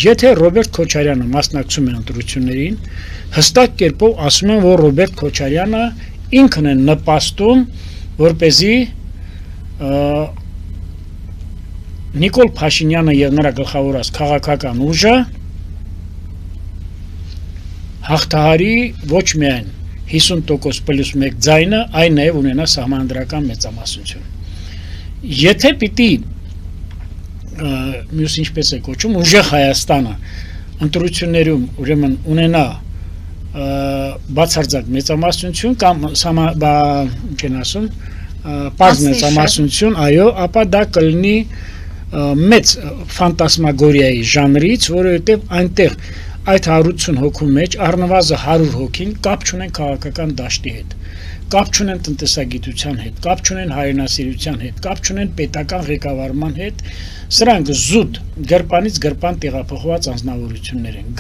Եթե Ռոբերտ Քոչարյանը մասնակցում է ընտրություններին, հստակ կերպով ասում են, որ Ռոբերտ Քոչարյանը ինքն է նպաստում, որպեսզի Նիկոլ Փաշինյանը եւ նրա գլխավորած քաղաքական ուժը հաղթահարի ոչ միայն 50%+1 ձայնը, այլ նաեւ ունենա սահմանադրական մեծամասնություն։ Եթե պիտի մյուս ինչպես է կոչում ուժեղ Հայաստանը ընտրություններում ուրեմն ունենա բացարձակ մեծամասնություն կամ ինչ ասում պարզ մեծամասնություն, այո, ապա դա կլինի մեծ ֆանտասմագորիայի ժանրից, որովհետև այնտեղ այդ 180 հոգու մեջ առնվազն 100 հոգին կապ չունեն քաղաքական դաշտի հետ, կապ չունեն տնտեսագիտության հետ, կապ չունեն հայրենասիրության հետ, կապ չունեն պետական ղեկավարման հետ, սրանք զուտ գրպանից գրպան տեղափոխված անձնավորություններ են։